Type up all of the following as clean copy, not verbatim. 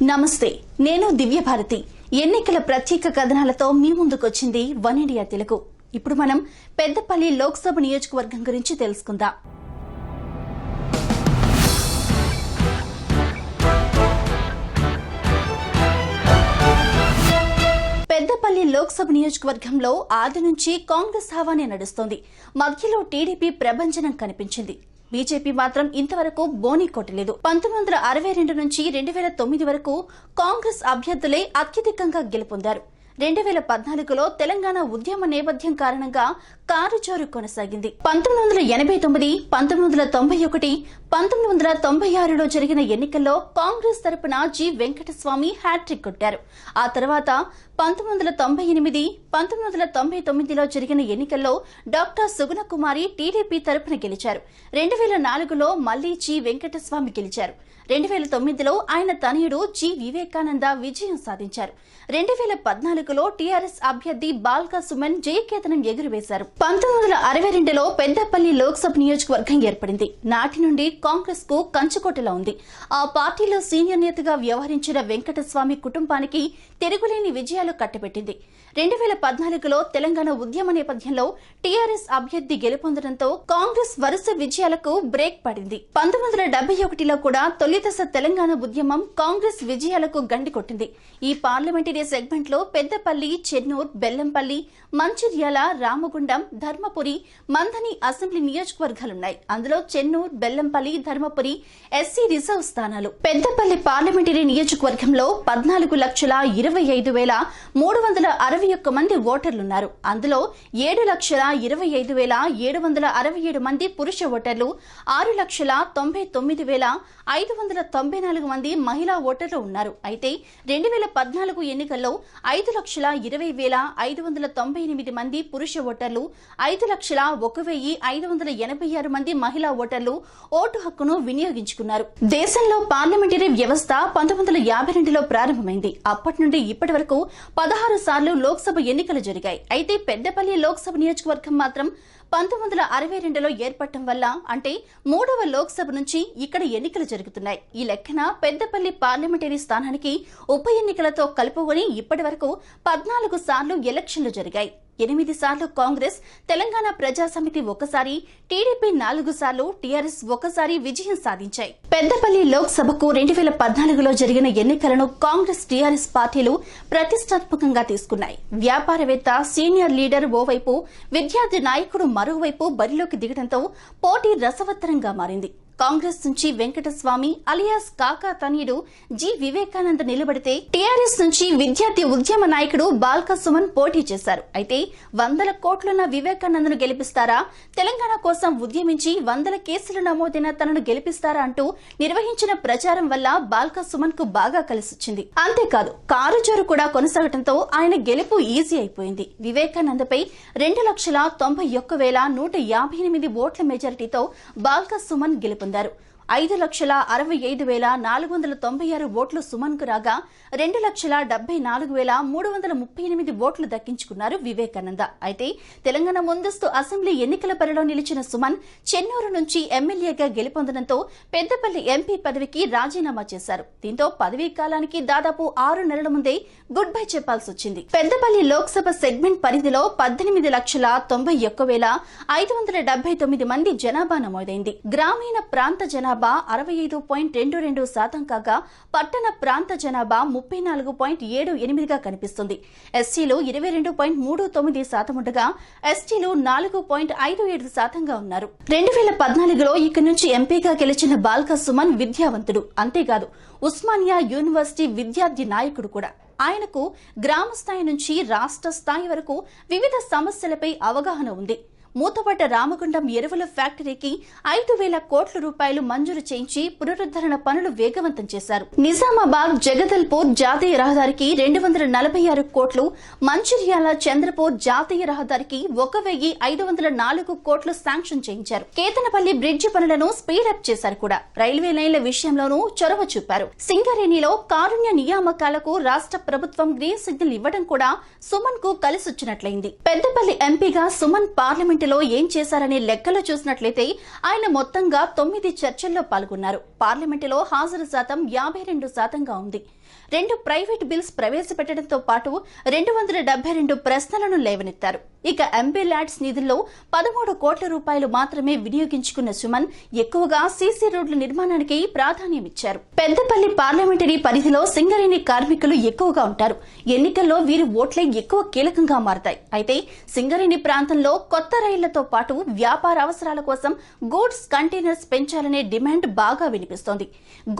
నమస్తే, నేను దివ్య భారతి. ఎన్నికల ప్రత్యేక కథనాలతో మీ ముందుకొచ్చింది వన్ ఇండియా తెలుగు. ఇప్పుడు మనం పెద్దపల్లి లోక్సభ నియోజకవర్గం గురించి తెలుసుకుందాం. పెద్దపల్లి లోక్సభ నియోజకవర్గంలో ఆది నుంచి కాంగ్రెస్ హవానే నడుస్తోంది. మధ్యలో టీడీపీ ప్రభంజనం కనిపించింది. బీజేపీ మాత్రం ఇంతవరకు బోనీ కొట్టలేదు. 1962 నుంచి 2009 వరకు కాంగ్రెస్ అభ్యర్థులే అత్యధికంగా గెలుపొందారు. 2014లో తెలంగాణ ఉద్యమ నేపథ్యం కారణంగా కారుజోరు కొనసాగింది. 1989, 1991, 1996లో జరిగిన ఎన్నికల్లో కాంగ్రెస్ తరపున జి వెంకటస్వామి హ్యాట్రిక్ కొట్టారు. ఆ తర్వాత 1998, 1999లో జరిగిన ఎన్నికల్లో డాక్టర్ సుగుణకుమారి టీడీపీ తరపున గెలిచారు. 2004లో మళ్లీ జి వెంకటస్వామి గెలిచారు. 2009లో ఆయన తనయుడు జి వివేకానంద విజయం సాధించారు. 2014లో టీఆర్ఎస్ అభ్యర్థి బాల్కా సుమన్ జయకేతనం ఎగురవేశారు. 1962లో పెద్దపల్లి లోక్సభ నియోజకవర్గం ఏర్పడింది. నాటి నుండి కాంగ్రెస్ కు కంచుకోటలా ఉంది. ఆ పార్టీలో సీనియర్ నేతగా వ్యవహరించిన వెంకటస్వామి కుటుంబానికి తిరుగులేని విజయాలు కట్టబెట్టింది. 2014లో తెలంగాణ ఉద్యమ నేపథ్యంలో టీఆర్ఎస్ అభ్యర్థి గెలుపొందడంతో కాంగ్రెస్ వరుస విజయాలకు బ్రేక్ పడింది. 1971లో కూడా తొలిదశ తెలంగాణ ఉద్యమం కాంగ్రెస్ విజయాలకు గండి కొట్టింది. ఈ పార్లమెంటరీ సెగ్మెంట్ లో పెద్దపల్లి, చెన్నూర్, బెల్లంపల్లి, మంచిర్యాల, రామగుండం, ధర్మపురి, మంథని అసెంబ్లీ నియోజకవర్గాలున్నాయి. అందులో చెన్నూర్, బెల్లంపల్లి, ధర్మపురి ఎస్సీ రిజర్వ్ స్థానాలు. పెద్దపల్లి పార్లమెంటరీ నియోజకవర్గంలో 14,25,361 మంది ఓటర్లున్నారు. అందులో 7,25,767 మంది పురుష ఓటర్లు, 6,99,594 మంది మహిళా ఓటర్లు ఉన్నారు. అయితే 2014 ఎన్నికల్లో 5,20,598 మంది పురుష ఓటర్లు, 5,01,586 మంది మహిళా ఓటర్లు ఓటు హక్కును వినియోగించుకున్నారు. దేశంలో పార్లమెంటరీ వ్యవస్థ 1952లో ప్రారంభమైంది. అప్పటి నుండి ఇప్పటి వరకు 16 సార్లు లోక్సభ ఎన్నికలు జరిగాయి. అయితే పెద్దపల్లి లోక్సభ నియోజకవర్గం మాత్రం 1962లో ఏర్పడటం వల్ల, అంటే 3వ లోక్సభ నుంచి ఇక్కడ ఎన్నికలు జరుగుతున్నాయి. ఈ లెక్కన పెద్దపల్లి పార్లమెంటరీ స్థానానికి ఉప ఎన్నికలతో కలుపుకొని ఇప్పటి వరకు 14 సార్లు ఎలక్షన్లు జరిగాయి. 8 సార్లు కాంగ్రెస్, తెలంగాణ ప్రజాసమితి ఒకసారి, టీడీపీ 4 సార్లు, టీఆర్ఎస్ ఒకసారి విజయం సాధించాయి. పెద్దపల్లి లోక్సభకు 2014లో జరిగిన ఎన్నికలను కాంగ్రెస్, టీఆర్ఎస్ పార్టీలు ప్రతిష్టాత్మకంగా తీసుకున్నాయి. వ్యాపారవేత్త, సీనియర్ లీడర్ ఓవైపు, విద్యార్థి నాయకుడు మరోవైపు బరిలోకి దిగడంతో పోటీ రసవత్తరంగా మారింది. కాంగ్రెస్ నుంచి వెంకటస్వామి అలియాస్ కాకా తనయుడు జి వివేకానంద నిలబడితే, టీఆర్ఎస్ నుంచి విద్యార్థి ఉద్యమ నాయకుడు బాల్కా సుమన్ పోటీ చేశారు. అయితే 100 కోట్లున్న వివేకానందను గెలిపిస్తారా, తెలంగాణ కోసం ఉద్యమించి 100 కేసులు నమోదైన తనను గెలిపిస్తారా అంటూ నిర్వహించిన ప్రచారం వల్ల బాల్కా సుమన్ కు బాగా కలిసొచ్చింది. అంతేకాదు, కారుజోరు కూడా కొనసాగడంతో ఆయన గెలుపు ఈజీ అయిపోయింది. వివేకానందపై 2,91,158 ఓట్ల మెజారిటీతో బాల్కా సుమన్ గెలుపొందారు. 5,65,496 ఓట్లు సుమన్ కు రాగా 2,74,338 ఓట్లు దక్కించుకున్నారు వివేకానంద. అయితే తెలంగాణ ముందస్తు అసెంబ్లీ ఎన్నికల బరిలో నిలిచిన సుమన్ చెన్నూరు నుంచి ఎమ్మెల్యేగా గెలుపొందడంతో పెద్దపల్లి ఎంపీ పదవికి రాజీనామా చేశారు. దీంతో పదవీ కాలానికి దాదాపు 6 నెలల ముందే గుడ్ బై చెప్పాల్సి వచ్చింది. పెద్దపల్లి లోక్సభ సెగ్మెంట్ పరిధిలో 18,01,579 మంది జనాభా నమోదైంది. గ్రామీణ ప్రాంత జనాభా 65.22% కాగా పట్టణ ప్రాంత జనాభా 34.78గా కనిపిస్తుంది. ఎస్సీలు 22.39% ఉండగా ఎస్టీలు 4.57%గా ఉన్నారు. 2014లో ఇక్కడి నుంచి ఎంపీగా గెలిచిన బాల్కా సుమన్ విద్యావంతుడు. అంతేకాదు, ఉస్మానియా యూనివర్సిటీ విద్యార్థి నాయకుడు కూడా. ఆయనకు గ్రామ స్థాయి నుంచి రాష్ట్ర స్థాయి వరకు వివిధ సమస్యలపై అవగాహన ఉంది. మూతపడ్డ రామగుండం ఎరువుల ఫ్యాక్టరీకి 5,000 కోట్ల రూపాయలు మంజూరు చేయించి పునరుద్ధరణ పనులు వేగవంతం చేశారు. నిజామాబాద్ జగదల్పూర్ జాతీయ రహదారికి 246 కోట్లు, మంచిర్యాల చంద్రపూర్ జాతీయ రహదారికి 1,504 కోట్లు శాంక్షన్ చేయించారు. కేతనపల్లి బ్రిడ్జి పనులను స్పీడప్ చేశారు కూడా. రైల్వే లైన్ల విషయంలోనూ చొరవ చూపారు. సింగరేణిలో కారుణ్య నియామకాలకు రాష్ట్ర ప్రభుత్వం గ్రీన్ సిగ్నల్ ఇవ్వడం కూడా సుమన్ కు కలిసొచ్చినట్లయింది. పెద్దపల్లి ఎంపీగా సుమన్ పార్లమెంట్ పార్లమెంటులో ఏం చేశారనే లెక్కలు చూసినట్లయితే ఆయన మొత్తంగా 9 చర్చల్లో పాల్గొన్నారు. పార్లమెంటులో హాజరు శాతం 52%గా ఉంది. 2 ప్రైవేట్ బిల్స్ ప్రవేశపెట్టడంతో పాటు 272 ప్రశ్నలను లేవనెత్తారు. ఇక ఎంపీ ల్యాడ్స్ నిధుల్లో 13 కోట్ల రూపాయలు మాత్రమే వినియోగించుకున్న సుమన్ ఎక్కువగా సీసీ రోడ్ల నిర్మాణానికి ప్రాధాన్యమిచ్చారు. పెద్దపల్లి పార్లమెంటరీ పరిధిలో సింగరేణి కార్మికులు ఎక్కువగా ఉంటారు. ఎన్నికల్లో వీరి ఓట్లే ఎక్కువ కీలకంగా మారతాయి. అయితే సింగరేణి ప్రాంతంలో కొత్త రైళ్లతో పాటు వ్యాపార అవసరాల కోసం గూడ్స్ కంటైనర్స్ పెంచాలనే డిమాండ్ బాగా వినిపిస్తోంది.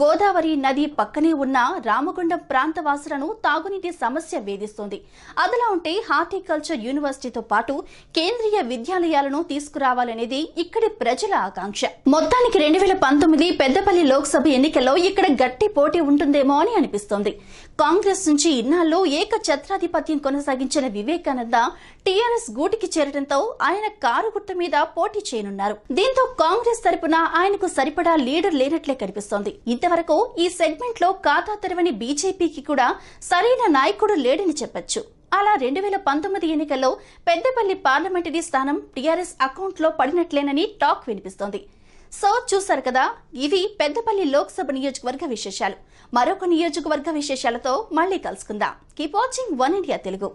గోదావరి నది పక్కనే ఉన్న రామగుండం ప్రాంత వాసులను తాగునీటి సమస్య వేధిస్తోంది. అదిలా ఉంటే హార్టికల్చర్ యూనివర్సిటీతో పాటు కేంద్రీయ విద్యాలయాలను తీసుకురావాలనేది ఇక్కడి ప్రజల ఆకాంక్ష. మొత్తానికి 2019 పెద్దపల్లి లోక్సభ ఎన్నికల్లో ఇక్కడ గట్టి పోటీ ఉంటుందేమో అని అనిపిస్తోంది. కాంగ్రెస్ నుంచి ఇన్నాళ్లు ఏకఛత్రాధిపత్యం కొనసాగించిన వివేకానంద టీఆర్ఎస్ గూటికి చేరడంతో ఆయన కారు గుర్తు మీద పోటీ చేయనున్నారు. దీంతో కాంగ్రెస్ తరపున ఆయనకు సరిపడా లీడర్ లేనట్లే కనిపిస్తోంది. ఇంతవరకు ఈ సెగ్మెంట్ లో ఖాతా తెరవని బీజేపీకి కూడా సరైన నాయకుడు లేడని చెప్పొచ్చు. అలా 2019 ఎన్నికల్లో పెద్దపల్లి పార్లమెంటరీ స్థానం టీఆర్ఎస్ అకౌంట్ లో పడినట్లేనని టాక్ వినిపిస్తోంది. సో చూసారు కదా, ఇవి పెద్దపల్లి లోక్సభ నియోజకవర్గ విశేషాలు. మరొక నియోజకవర్గ విశేషాలతో మళ్ళీ కలుసుకుందాం. Keep watching one India Telugu.